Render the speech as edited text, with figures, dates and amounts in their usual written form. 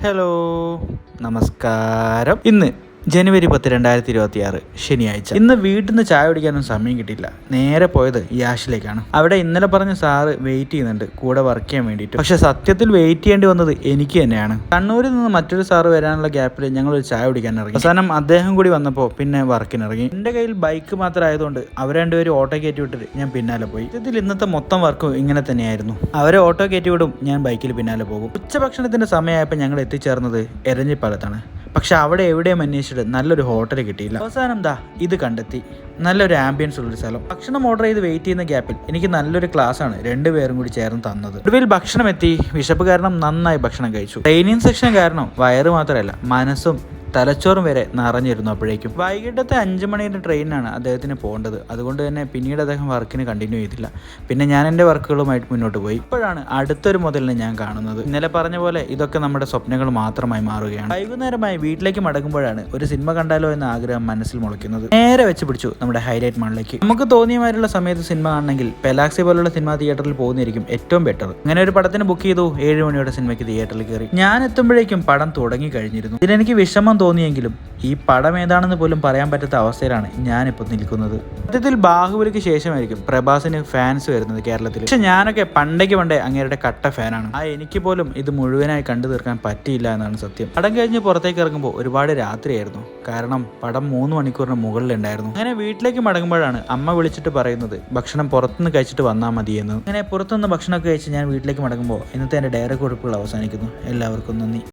Hello നമസ്കാരം. ഇന്ന് ജനുവരി 10, 2026 ശനിയാഴ്ച. ഇന്ന് വീട്ടിൽ നിന്ന് ചായ കുടിക്കാനും സമയം കിട്ടിയില്ല. നേരെ പോയത് യാഷിലേക്കാണ്. അവിടെ ഇന്നലെ പറഞ്ഞ സാറ് വെയിറ്റ് ചെയ്യുന്നുണ്ട് കൂടെ വർക്ക് ചെയ്യാൻ വേണ്ടിയിട്ട്. പക്ഷെ സത്യത്തിൽ വെയിറ്റ് ചെയ്യേണ്ടി വന്നത് എനിക്ക് തന്നെയാണ്. കണ്ണൂരിൽ നിന്ന് മറ്റൊരു സാറ് വരാനുള്ള ഗ്യാപ്പിൽ ഞങ്ങൾ ഒരു ചായ കുടിക്കാൻ ഇറങ്ങി. അവസാനം അദ്ദേഹം കൂടി വന്നപ്പോൾ പിന്നെ വർക്കിന് ഇറങ്ങി. എൻ്റെ കയ്യിൽ ബൈക്ക് മാത്രം ആയതുകൊണ്ട് അവർ രണ്ടുപേരും ഓട്ടോ കയറ്റി വിട്ടിട്ട് ഞാൻ പിന്നാലെ പോയി. സത്യത്തിൽ ഇന്നത്തെ മൊത്തം വർക്കും ഇങ്ങനെ തന്നെയായിരുന്നു. അവരെ ഓട്ടോ കയറ്റി വിടും, ഞാൻ ബൈക്കിൽ പിന്നാലെ പോകും. ഉച്ചഭക്ഷണത്തിന്റെ സമയമായപ്പോൾ ഞങ്ങൾ എത്തിച്ചേർന്നത് എരഞ്ഞിപ്പാലത്താണ്. പക്ഷെ അവിടെ എവിടെയും അന്വേഷിച്ചിട്ട് നല്ലൊരു ഹോട്ടൽ കിട്ടിയില്ല. അവസാനം ഇത് കണ്ടെത്തി. നല്ലൊരു ആംബിയൻസ് ഉള്ളൊരു സ്ഥലം. ഭക്ഷണം ഓർഡർ ചെയ്ത് വെയിറ്റ് ചെയ്യുന്ന ഗ്യാപ്പിൽ എനിക്ക് നല്ലൊരു ക്ലാസ് ആണ് രണ്ടുപേരും കൂടി ചേർന്ന് തന്നത്. ഒടുവിൽ ഭക്ഷണം എത്തി. വിശപ്പ് കാരണം നന്നായി ഭക്ഷണം കഴിച്ചു. ട്രെയിനിങ് സെക്ഷൻ കാരണം വയറ് മാത്രമല്ല മനസ്സും തലച്ചോറും വരെ നിറഞ്ഞിരുന്നു. അപ്പോഴേക്കും വൈകിട്ടത്തെ 5 മണിയുടെ ട്രെയിനാണ് അദ്ദേഹത്തിന് പോകേണ്ടത്. അതുകൊണ്ട് തന്നെ പിന്നീട് അദ്ദേഹം വർക്കിന് കണ്ടിന്യൂ ചെയ്തില്ല. പിന്നെ ഞാൻ എൻ്റെ വർക്കുകളുമായിട്ട് മുന്നോട്ട് പോയി. ഇപ്പോഴാണ് അടുത്തൊരു മുതലിനെ ഞാൻ കാണുന്നത്. ഇന്നലെ പറഞ്ഞ പോലെ ഇതൊക്കെ നമ്മുടെ സ്വപ്നങ്ങൾ മാത്രമായി മാറുകയാണ്. വൈകുന്നേരമായി വീട്ടിലേക്ക് മടങ്ങുമ്പോഴാണ് ഒരു സിനിമ കണ്ടാലോ എന്ന ആഗ്രഹം മനസ്സിൽ മുളയ്ക്കുന്നത്. നേരെ വെച്ച് പിടിച്ചു നമ്മുടെ ഹൈലൈറ്റ് മാളിലേക്ക്. നമുക്ക് തോന്നിയമാരുള്ള സമയത്ത് സിനിമ കാണണമെങ്കിൽ പെലാക്സി പോലുള്ള സിനിമ തിയേറ്ററിൽ പോകുന്നതായിരിക്കും ഏറ്റവും ബെറ്റർ. അങ്ങനെ ഒരു പടത്തിന് ബുക്ക് ചെയ്തു. 7 മണിയോടെ സിനിമയ്ക്ക് തിയേറ്ററിൽ കയറി. ഞാൻ എത്തുമ്പോഴേക്കും പടം തുടങ്ങി കഴിഞ്ഞിരുന്നു. ഇതിനെനിക്ക് വിഷമം തോന്നിയെങ്കിലും ഈ പടം ഏതാണെന്ന് പോലും പറയാൻ പറ്റാത്ത അവസ്ഥയിലാണ് ഞാനിപ്പോൾ നിൽക്കുന്നത്. സത്യത്തിൽ ബാഹുബലിക്ക് ശേഷമായിരിക്കും പ്രഭാസിന് ഫാൻസ് വരുന്നത് കേരളത്തിൽ. പക്ഷെ ഞാനൊക്കെ പണ്ടേ അങ്ങേരുടെ കട്ട ഫാനാണ്. എനിക്ക് പോലും ഇത് മുഴുവനായി കണ്ടു തീർക്കാൻ പറ്റിയില്ല എന്നാണ് സത്യം. പടം കഴിഞ്ഞ് പുറത്തേക്ക് ഇറങ്ങുമ്പോൾ ഒരുപാട് രാത്രിയായിരുന്നു. കാരണം പടം 3 മണിക്കൂറിന് മുകളിലുണ്ടായിരുന്നു. അങ്ങനെ വീട്ടിലേക്ക് മടങ്ങുമ്പോഴാണ് അമ്മ വിളിച്ചിട്ട് പറയുന്നത് ഭക്ഷണം പുറത്തുനിന്ന് കഴിച്ചിട്ട് വന്നാൽ മതിയെന്ന്. അങ്ങനെ പുറത്തുനിന്ന് ഭക്ഷണമൊക്കെ കഴിച്ച് ഞാൻ വീട്ടിലേക്ക് മടങ്ങുമ്പോൾ ഇന്നത്തെ എൻ്റെ ഡയറി കുറിപ്പുകൾ അവസാനിക്കുന്നു. എല്ലാവർക്കും നന്ദി.